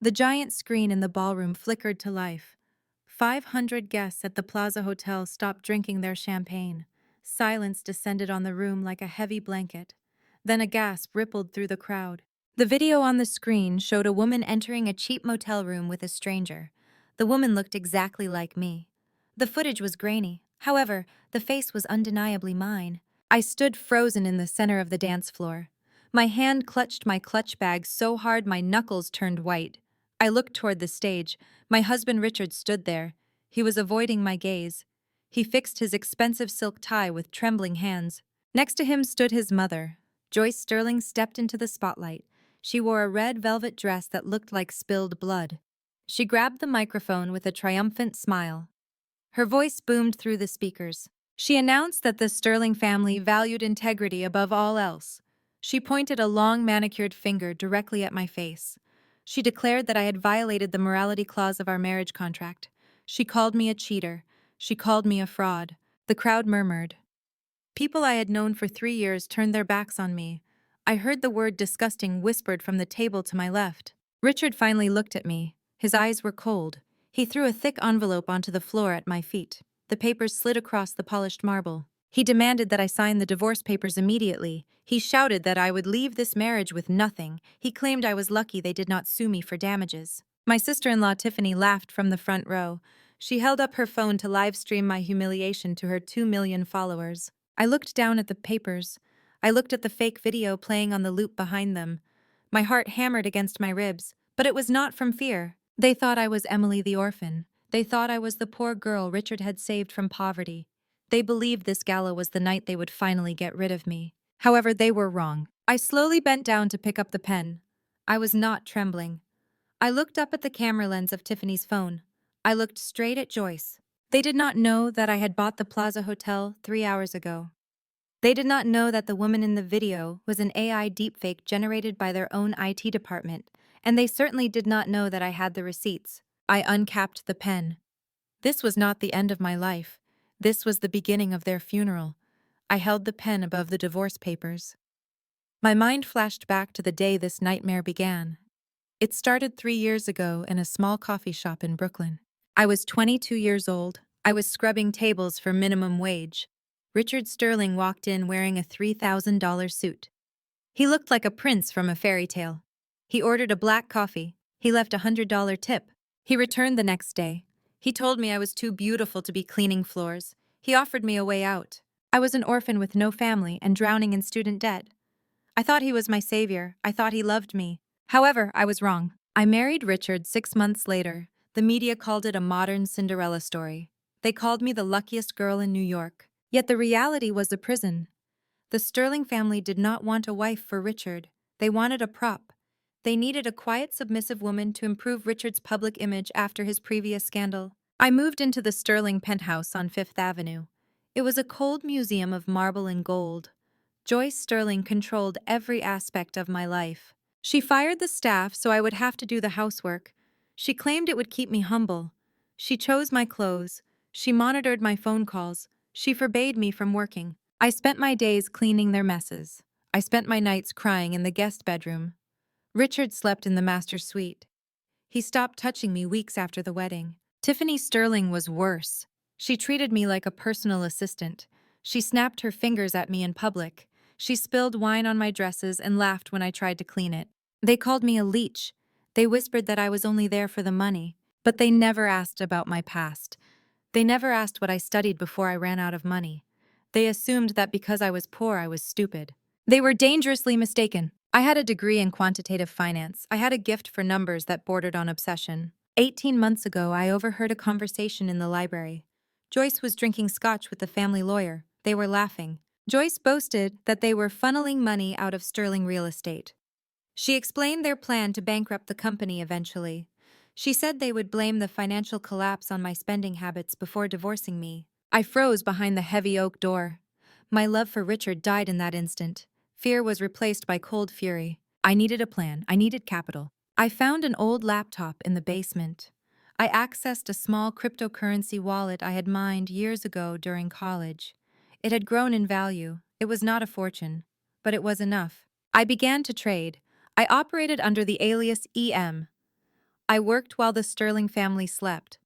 The giant screen in the ballroom flickered to life. 500 guests at the Plaza Hotel stopped drinking their champagne. Silence descended on the room like a heavy blanket. Then a gasp rippled through the crowd. The video on the screen showed a woman entering a cheap motel room with a stranger. The woman looked exactly like me. The footage was grainy. However, the face was undeniably mine. I stood frozen in the center of the dance floor. My hand clutched my clutch bag so hard my knuckles turned white. I looked toward the stage. My husband Richard stood there. He was avoiding my gaze. He fixed his expensive silk tie with trembling hands. Next to him stood his mother. Joyce Sterling stepped into the spotlight. She wore a red velvet dress that looked like spilled blood. She grabbed the microphone with a triumphant smile. Her voice boomed through the speakers. She announced that the Sterling family valued integrity above all else. She pointed a long manicured finger directly at my face. She declared that I had violated the morality clause of our marriage contract. She called me a cheater. She called me a fraud. The crowd murmured. People I had known for 3 years turned their backs on me. I heard the word disgusting whispered from the table to my left. Richard finally looked at me. His eyes were cold. He threw a thick envelope onto the floor at my feet. The papers slid across the polished marble. He demanded that I sign the divorce papers immediately. He shouted that I would leave this marriage with nothing. He claimed I was lucky they did not sue me for damages. My sister-in-law Tiffany laughed from the front row. She held up her phone to live stream my humiliation to her 2 million followers. I looked down at the papers. I looked at the fake video playing on the loop behind them. My heart hammered against my ribs, but it was not from fear. They thought I was Emily the orphan. They thought I was the poor girl Richard had saved from poverty. They believed this gala was the night they would finally get rid of me. However, they were wrong. I slowly bent down to pick up the pen. I was not trembling. I looked up at the camera lens of Tiffany's phone. I looked straight at Joyce. They did not know that I had bought the Plaza Hotel 3 hours ago. They did not know that the woman in the video was an AI deepfake generated by their own IT department, and they certainly did not know that I had the receipts. I uncapped the pen. This was not the end of my life. This was the beginning of their funeral. I held the pen above the divorce papers. My mind flashed back to the day this nightmare began. It started 3 years ago in a small coffee shop in Brooklyn. I was 22 years old. I was scrubbing tables for minimum wage. Richard Sterling walked in wearing a $3,000 suit. He looked like a prince from a fairy tale. He ordered a black coffee. He left a $100 tip. He returned the next day. He told me I was too beautiful to be cleaning floors. He offered me a way out. I was an orphan with no family and drowning in student debt. I thought he was my savior. I thought he loved me. However, I was wrong. I married Richard 6 months later. The media called it a modern Cinderella story. They called me the luckiest girl in New York. Yet the reality was a prison. The Sterling family did not want a wife for Richard. They wanted a prop. They needed a quiet, submissive woman to improve Richard's public image after his previous scandal. I moved into the Sterling penthouse on Fifth Avenue. It was a cold museum of marble and gold. Joyce Sterling controlled every aspect of my life. She fired the staff so I would have to do the housework. She claimed it would keep me humble. She chose my clothes. She monitored my phone calls. She forbade me from working. I spent my days cleaning their messes. I spent my nights crying in the guest bedroom. Richard slept in the master suite. He stopped touching me weeks after the wedding. Tiffany Sterling was worse. She treated me like a personal assistant. She snapped her fingers at me in public. She spilled wine on my dresses and laughed when I tried to clean it. They called me a leech. They whispered that I was only there for the money. But they never asked about my past. They never asked what I studied before I ran out of money. They assumed that because I was poor, I was stupid. They were dangerously mistaken. I had a degree in quantitative finance. I had a gift for numbers that bordered on obsession. 18 months ago, I overheard a conversation in the library. Joyce was drinking scotch with the family lawyer. They were laughing. Joyce boasted that they were funneling money out of Sterling real estate. She explained their plan to bankrupt the company eventually. She said they would blame the financial collapse on my spending habits before divorcing me. I froze behind the heavy oak door. My love for Richard died in that instant. Fear was replaced by cold fury. I needed a plan. I needed capital. I found an old laptop in the basement. I accessed a small cryptocurrency wallet I had mined years ago during college. It had grown in value. It was not a fortune, but it was enough. I began to trade. I operated under the alias EM. I worked while the Sterling family slept.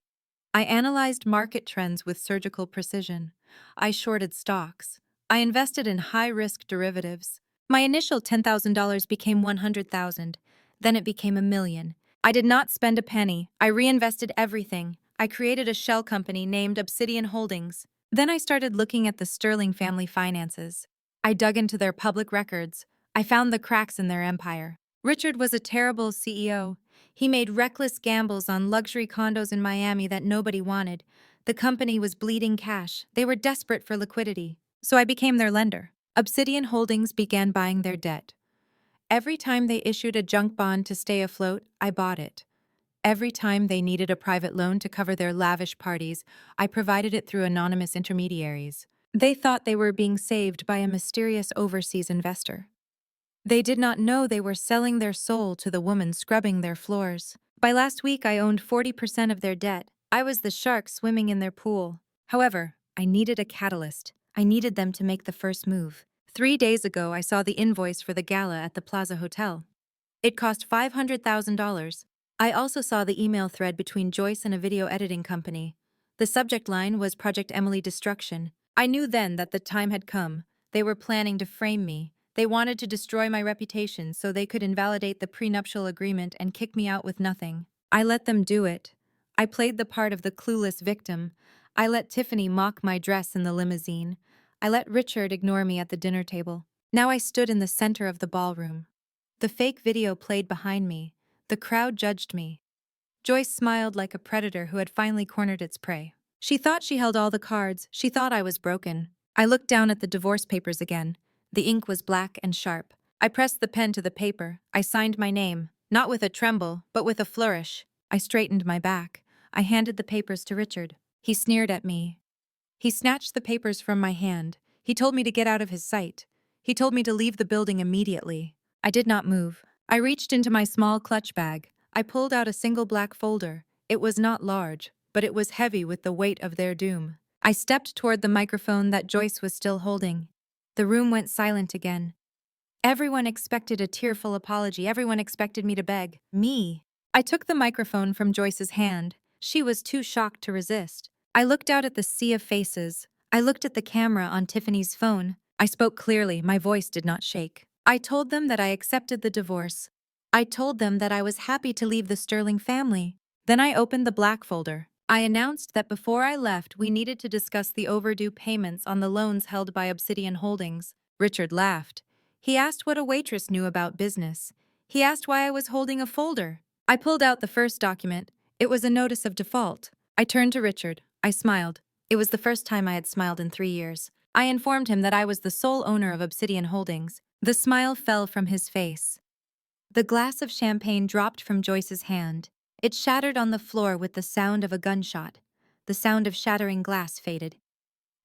I analyzed market trends with surgical precision. I shorted stocks. I invested in high-risk derivatives. My initial $10,000 became $100,000. Then it became $1 million. I did not spend a penny. I reinvested everything. I created a shell company named Obsidian Holdings. Then I started looking at the Sterling family finances. I dug into their public records. I found the cracks in their empire. Richard was a terrible CEO. He made reckless gambles on luxury condos in Miami that nobody wanted. The company was bleeding cash. They were desperate for liquidity. So I became their lender. Obsidian Holdings began buying their debt. Every time they issued a junk bond to stay afloat, I bought it. Every time they needed a private loan to cover their lavish parties, I provided it through anonymous intermediaries. They thought they were being saved by a mysterious overseas investor. They did not know they were selling their soul to the woman scrubbing their floors. By last week, I owned 40% of their debt. I was the shark swimming in their pool. However, I needed a catalyst. I needed them to make the first move. 3 days ago, I saw the invoice for the gala at the Plaza Hotel. It cost $500,000. I also saw the email thread between Joyce and a video editing company. The subject line was Project Emily Destruction. I knew then that the time had come. They were planning to frame me. They wanted to destroy my reputation so they could invalidate the prenuptial agreement and kick me out with nothing. I let them do it. I played the part of the clueless victim. I let Tiffany mock my dress in the limousine. I let Richard ignore me at the dinner table. Now I stood in the center of the ballroom. The fake video played behind me. The crowd judged me. Joyce smiled like a predator who had finally cornered its prey. She thought she held all the cards. She thought I was broken. I looked down at the divorce papers again. The ink was black and sharp. I pressed the pen to the paper. I signed my name, not with a tremble, but with a flourish. I straightened my back. I handed the papers to Richard. He sneered at me. He snatched the papers from my hand. He told me to get out of his sight. He told me to leave the building immediately. I did not move. I reached into my small clutch bag. I pulled out a single black folder. It was not large, but it was heavy with the weight of their doom. I stepped toward the microphone that Joyce was still holding. The room went silent again. Everyone expected a tearful apology. Everyone expected me to beg. Me. I took the microphone from Joyce's hand. She was too shocked to resist. I looked out at the sea of faces. I looked at the camera on Tiffany's phone. I spoke clearly. My voice did not shake. I told them that I accepted the divorce. I told them that I was happy to leave the Sterling family. Then I opened the black folder. I announced that before I left, we needed to discuss the overdue payments on the loans held by Obsidian Holdings. Richard laughed. He asked what a waitress knew about business. He asked why I was holding a folder. I pulled out the first document. It was a notice of default. I turned to Richard. I smiled. It was the first time I had smiled in 3 years. I informed him that I was the sole owner of Obsidian Holdings. The smile fell from his face. The glass of champagne dropped from Joyce's hand. It shattered on the floor with the sound of a gunshot. The sound of shattering glass faded.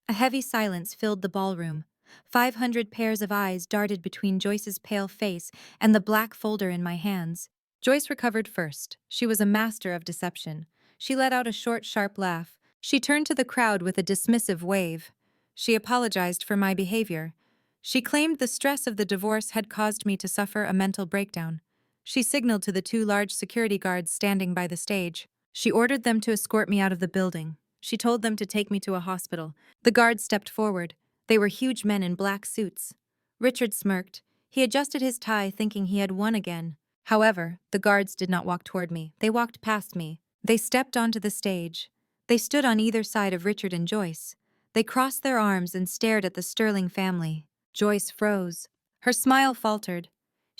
A heavy silence filled the ballroom. 500 pairs of eyes darted between Joyce's pale face and the black folder in my hands. Joyce recovered first. She was a master of deception. She let out a short, sharp laugh. She turned to the crowd with a dismissive wave. She apologized for my behavior. She claimed the stress of the divorce had caused me to suffer a mental breakdown. She signaled to the 2 large security guards standing by the stage. She ordered them to escort me out of the building. She told them to take me to a hospital. The guards stepped forward. They were huge men in black suits. Richard smirked. He adjusted his tie, thinking he had won again. However, the guards did not walk toward me. They walked past me. They stepped onto the stage. They stood on either side of Richard and Joyce. They crossed their arms and stared at the Sterling family. Joyce froze. Her smile faltered.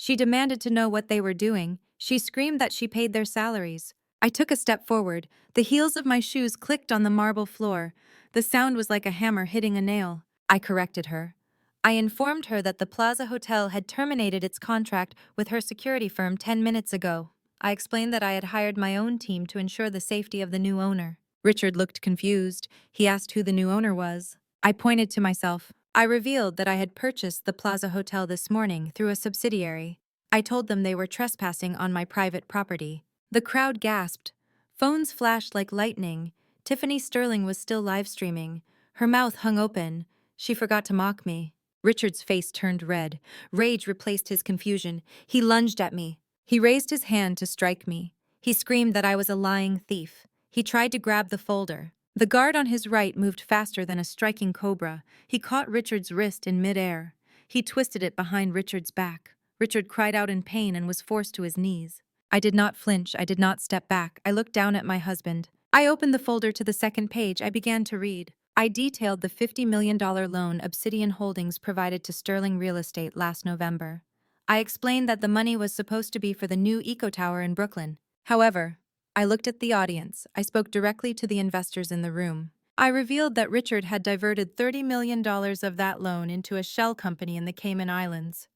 She demanded to know what they were doing. She screamed that she paid their salaries. I took a step forward. The heels of my shoes clicked on the marble floor. The sound was like a hammer hitting a nail. I corrected her. I informed her that the Plaza Hotel had terminated its contract with her security firm 10 minutes ago. I explained that I had hired my own team to ensure the safety of the new owner. Richard looked confused. He asked who the new owner was. I pointed to myself. I revealed that I had purchased the Plaza Hotel this morning through a subsidiary. I told them they were trespassing on my private property. The crowd gasped. Phones flashed like lightning. Tiffany Sterling was still live streaming. Her mouth hung open. She forgot to mock me. Richard's face turned red. Rage replaced his confusion. He lunged at me. He raised his hand to strike me. He screamed that I was a lying thief. He tried to grab the folder. The guard on his right moved faster than a striking cobra. He caught Richard's wrist in midair. He twisted it behind Richard's back. Richard cried out in pain and was forced to his knees. I did not flinch. I did not step back. I looked down at my husband. I opened the folder to the second page. I began to read. I detailed the $50 million loan Obsidian Holdings provided to Sterling Real Estate last November. I explained that the money was supposed to be for the new eco tower in Brooklyn. However, I looked at the audience. I spoke directly to the investors in the room. I revealed that Richard had diverted $30 million of that loan into a shell company in the Cayman Islands.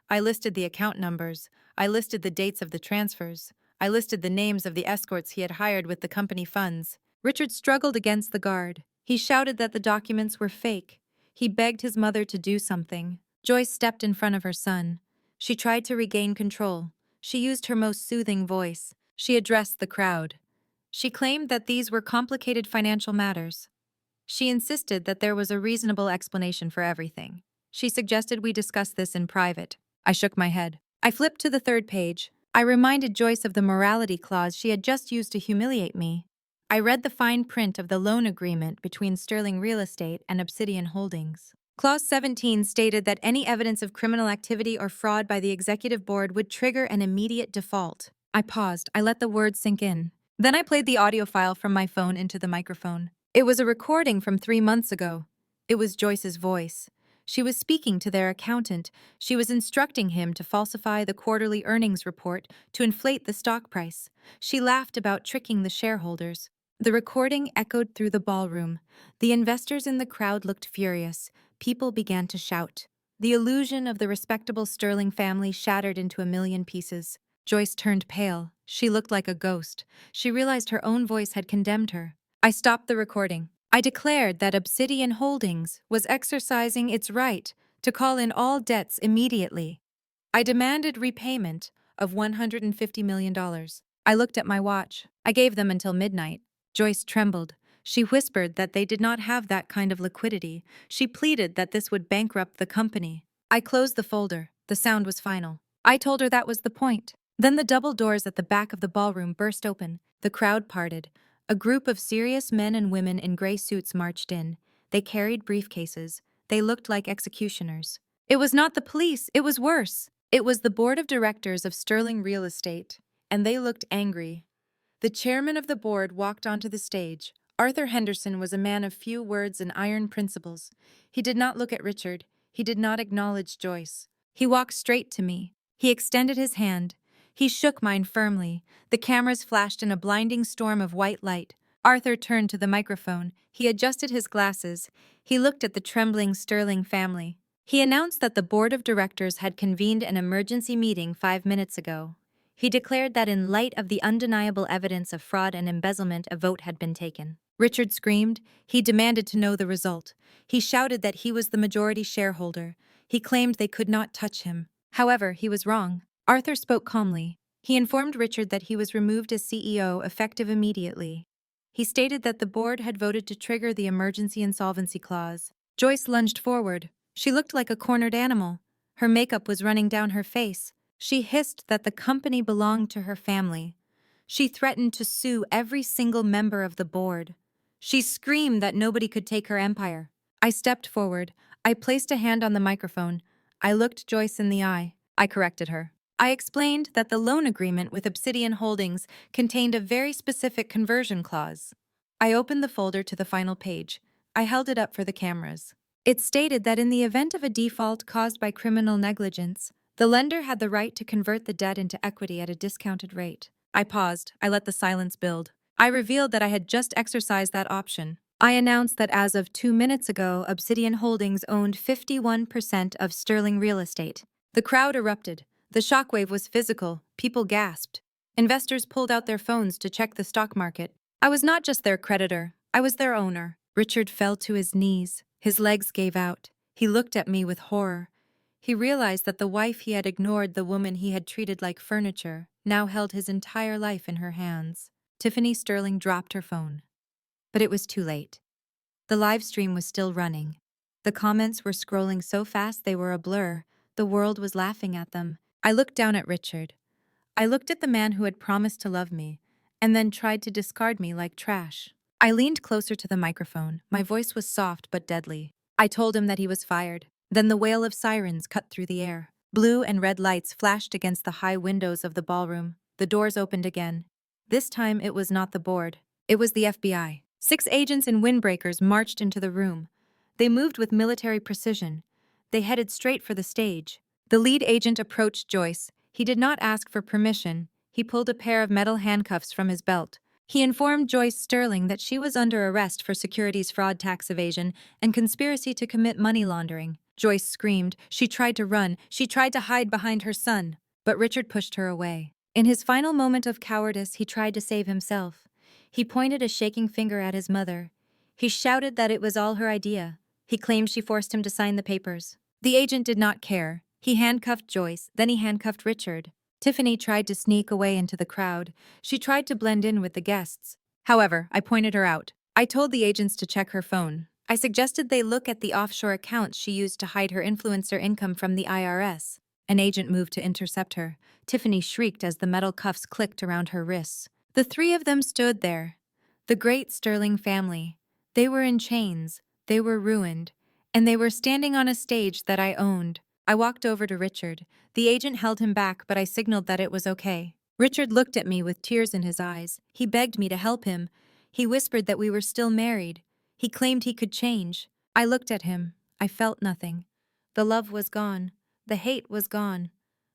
I listed the account numbers. I listed the dates of the transfers. I listed the names of the escorts he had hired with the company funds. Richard struggled against the guard. He shouted that the documents were fake. He begged his mother to do something. Joyce stepped in front of her son. She tried to regain control. She used her most soothing voice. She addressed the crowd. She claimed that these were complicated financial matters. She insisted that there was a reasonable explanation for everything. She suggested we discuss this in private. I shook my head. I flipped to the third page. I reminded Joyce of the morality clause she had just used to humiliate me. I read the fine print of the loan agreement between Sterling Real Estate and Obsidian Holdings. Clause 17 stated that any evidence of criminal activity or fraud by the executive board would trigger an immediate default. I paused. I let the words sink in. Then I played the audio file from my phone into the microphone. It was a recording from 3 months ago. It was Joyce's voice. She was speaking to their accountant. She was instructing him to falsify the quarterly earnings report to inflate the stock price. She laughed about tricking the shareholders. The recording echoed through the ballroom. The investors in the crowd looked furious. People began to shout. The illusion of the respectable Sterling family shattered into a million pieces. Joyce turned pale. She looked like a ghost. She realized her own voice had condemned her. I stopped the recording. I declared that Obsidian Holdings was exercising its right to call in all debts immediately. I demanded repayment of $150 million. I looked at my watch. I gave them until midnight. Joyce trembled. She whispered that they did not have that kind of liquidity. She pleaded that this would bankrupt the company. I closed the folder. The sound was final. I told her that was the point. Then the double doors at the back of the ballroom burst open. The crowd parted. A group of serious men and women in gray suits marched in. They carried briefcases. They looked like executioners. It was not the police. It was worse. It was the board of directors of Sterling Real Estate, and they looked angry. The chairman of the board walked onto the stage. Arthur Henderson was a man of few words and iron principles. He did not look at Richard. He did not acknowledge Joyce. He walked straight to me. He extended his hand. He shook mine firmly. The cameras flashed in a blinding storm of white light. Arthur turned to the microphone. He adjusted his glasses. He looked at the trembling Sterling family. He announced that the board of directors had convened an emergency meeting 5 minutes ago. He declared that in light of the undeniable evidence of fraud and embezzlement, a vote had been taken. Richard screamed. He demanded to know the result. He shouted that he was the majority shareholder. He claimed they could not touch him. However, he was wrong. Arthur spoke calmly. He informed Richard that he was removed as CEO effective immediately. He stated that the board had voted to trigger the emergency insolvency clause. Joyce lunged forward. She looked like a cornered animal. Her makeup was running down her face. She hissed that the company belonged to her family. She threatened to sue every single member of the board. She screamed that nobody could take her empire. I stepped forward. I placed a hand on the microphone. I looked Joyce in the eye. I corrected her. I explained that the loan agreement with Obsidian Holdings contained a very specific conversion clause. I opened the folder to the final page. I held it up for the cameras. It stated that in the event of a default caused by criminal negligence, the lender had the right to convert the debt into equity at a discounted rate. I paused. I let the silence build. I revealed that I had just exercised that option. I announced that as of 2 minutes ago, Obsidian Holdings owned 51% of Sterling Real Estate. The crowd erupted. The shockwave was physical. People gasped. Investors pulled out their phones to check the stock market. I was not just their creditor. I was their owner. Richard fell to his knees. His legs gave out. He looked at me with horror. He realized that the wife he had ignored, the woman he had treated like furniture, now held his entire life in her hands. Tiffany Sterling dropped her phone. But it was too late. The live stream was still running. The comments were scrolling so fast they were a blur. The world was laughing at them. I looked down at Richard. I looked at the man who had promised to love me, and then tried to discard me like trash. I leaned closer to the microphone. My voice was soft but deadly. I told him that he was fired. Then the wail of sirens cut through the air. Blue and red lights flashed against the high windows of the ballroom. The doors opened again. This time it was not the board. It was the FBI. 6 agents in windbreakers marched into the room. They moved with military precision. They headed straight for the stage. The lead agent approached Joyce. He did not ask for permission. He pulled a pair of metal handcuffs from his belt. He informed Joyce Sterling that she was under arrest for securities fraud, tax evasion, and conspiracy to commit money laundering. Joyce screamed. She tried to run. She tried to hide behind her son. But Richard pushed her away. In his final moment of cowardice, he tried to save himself. He pointed a shaking finger at his mother. He shouted that it was all her idea. He claimed she forced him to sign the papers. The agent did not care. He handcuffed Joyce, then he handcuffed Richard. Tiffany tried to sneak away into the crowd. She tried to blend in with the guests. However, I pointed her out. I told the agents to check her phone. I suggested they look at the offshore accounts she used to hide her influencer income from the IRS. An agent moved to intercept her. Tiffany shrieked as the metal cuffs clicked around her wrists. The 3 of them stood there. The great Sterling family. They were in chains. They were ruined. And they were standing on a stage that I owned. I walked over to Richard. The agent held him back, but I signaled that it was okay. Richard looked at me with tears in his eyes. He begged me to help him. He whispered that we were still married. He claimed he could change. I looked at him. I felt nothing. The love was gone. The hate was gone.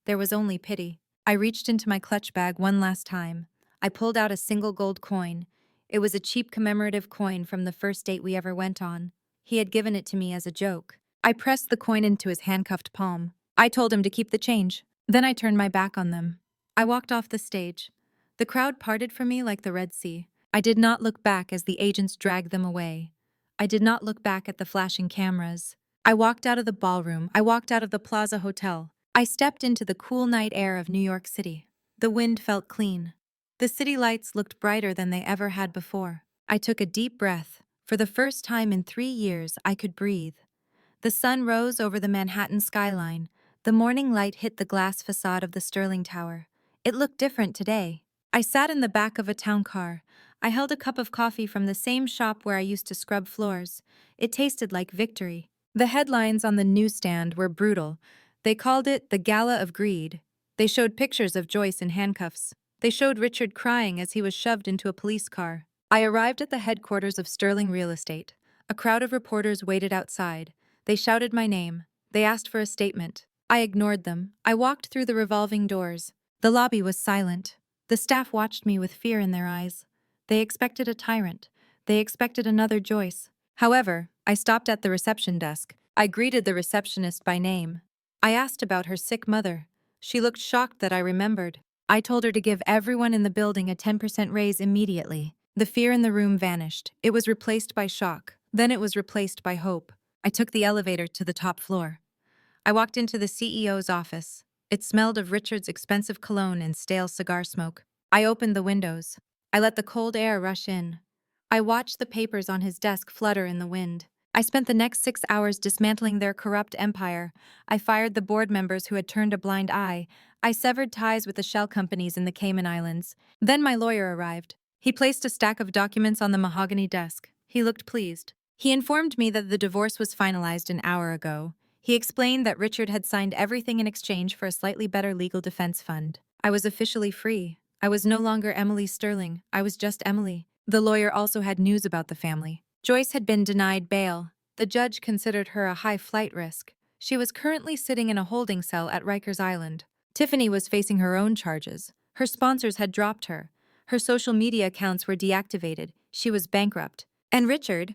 There was only pity. I reached into my clutch bag one last time. I pulled out a single gold coin. It was a cheap commemorative coin from the first date we ever went on. He had given it to me as a joke. I pressed the coin into his handcuffed palm. I told him to keep the change. Then I turned my back on them. I walked off the stage. The crowd parted from me like the Red Sea. I did not look back as the agents dragged them away. I did not look back at the flashing cameras. I walked out of the ballroom. I walked out of the Plaza Hotel. I stepped into the cool night air of New York City. The wind felt clean. The city lights looked brighter than they ever had before. I took a deep breath. For the first time in 3 years, I could breathe. The sun rose over the Manhattan skyline. The morning light hit the glass facade of the Sterling Tower. It looked different today. I sat in the back of a town car. I held a cup of coffee from the same shop where I used to scrub floors. It tasted like victory. The headlines on the newsstand were brutal. They called it the Gala of Greed. They showed pictures of Joyce in handcuffs. They showed Richard crying as he was shoved into a police car. I arrived at the headquarters of Sterling Real Estate. A crowd of reporters waited outside. They shouted my name. They asked for a statement. I ignored them. I walked through the revolving doors. The lobby was silent. The staff watched me with fear in their eyes. They expected a tyrant. They expected another Joyce. However, I stopped at the reception desk. I greeted the receptionist by name. I asked about her sick mother. She looked shocked that I remembered. I told her to give everyone in the building a 10% raise immediately. The fear in the room vanished. It was replaced by shock. Then it was replaced by hope. I took the elevator to the top floor. I walked into the CEO's office. It smelled of Richard's expensive cologne and stale cigar smoke. I opened the windows. I let the cold air rush in. I watched the papers on his desk flutter in the wind. I spent the next 6 hours dismantling their corrupt empire. I fired the board members who had turned a blind eye. I severed ties with the shell companies in the Cayman Islands. Then my lawyer arrived. He placed a stack of documents on the mahogany desk. He looked pleased. He informed me that the divorce was finalized an hour ago. He explained that Richard had signed everything in exchange for a slightly better legal defense fund. I was officially free. I was no longer Emily Sterling. I was just Emily. The lawyer also had news about the family. Joyce had been denied bail. The judge considered her a high flight risk. She was currently sitting in a holding cell at Rikers Island. Tiffany was facing her own charges. Her sponsors had dropped her. Her social media accounts were deactivated. She was bankrupt. And Richard?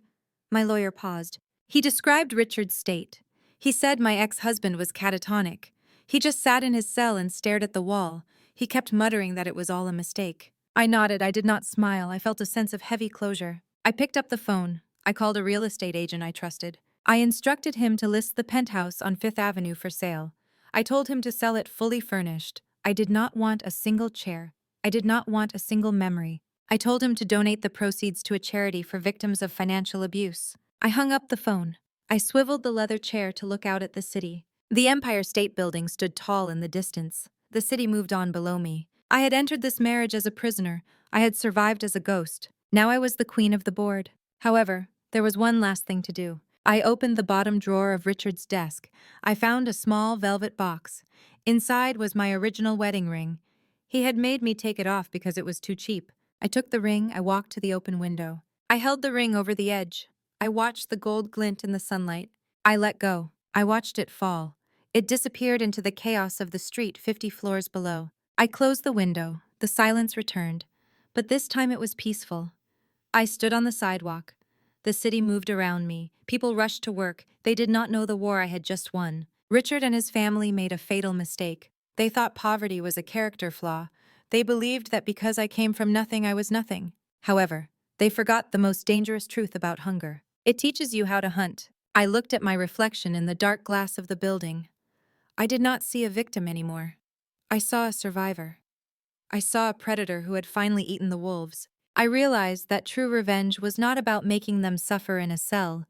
My lawyer paused. He described Richard's state. He said my ex-husband was catatonic. He just sat in his cell and stared at the wall. He kept muttering that it was all a mistake. I nodded. I did not smile. I felt a sense of heavy closure. I picked up the phone. I called a real estate agent I trusted. I instructed him to list the penthouse on 5th Avenue for sale. I told him to sell it fully furnished. I did not want a single chair. I did not want a single memory. I told him to donate the proceeds to a charity for victims of financial abuse. I hung up the phone. I swiveled the leather chair to look out at the city. The Empire State Building stood tall in the distance. The city moved on below me. I had entered this marriage as a prisoner. I had survived as a ghost. Now I was the queen of the board. However, there was one last thing to do. I opened the bottom drawer of Richard's desk. I found a small velvet box. Inside was my original wedding ring. He had made me take it off because it was too cheap. I took the ring. I walked to the open window. I held the ring over the edge. I watched the gold glint in the sunlight. I let go. I watched it fall. It disappeared into the chaos of the street 50 floors below. I closed the window. The silence returned. But this time it was peaceful. I stood on the sidewalk. The city moved around me. People rushed to work. They did not know the war I had just won. Richard and his family made a fatal mistake. They thought poverty was a character flaw. They believed that because I came from nothing, I was nothing. However, they forgot the most dangerous truth about hunger. It teaches you how to hunt. I looked at my reflection in the dark glass of the building. I did not see a victim anymore. I saw a survivor. I saw a predator who had finally eaten the wolves. I realized that true revenge was not about making them suffer in a cell.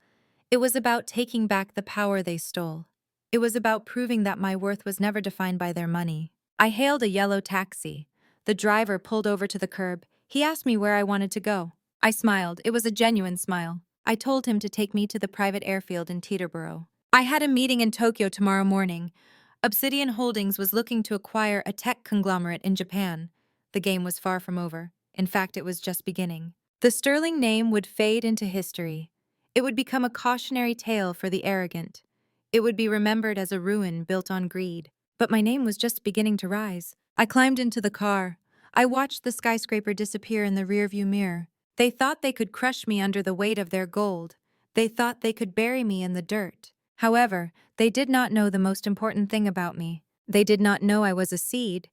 It was about taking back the power they stole. It was about proving that my worth was never defined by their money. I hailed a yellow taxi. The driver pulled over to the curb. He asked me where I wanted to go. I smiled. It was a genuine smile. I told him to take me to the private airfield in Teterboro. I had a meeting in Tokyo tomorrow morning. Obsidian Holdings was looking to acquire a tech conglomerate in Japan. The game was far from over. In fact, it was just beginning. The sterling name would fade into history. It would become a cautionary tale for the arrogant. It would be remembered as a ruin built on greed. But my name was just beginning to rise. I climbed into the car. I watched the skyscraper disappear in the rearview mirror. They thought they could crush me under the weight of their gold. They thought they could bury me in the dirt. However, they did not know the most important thing about me. They did not know I was a seed.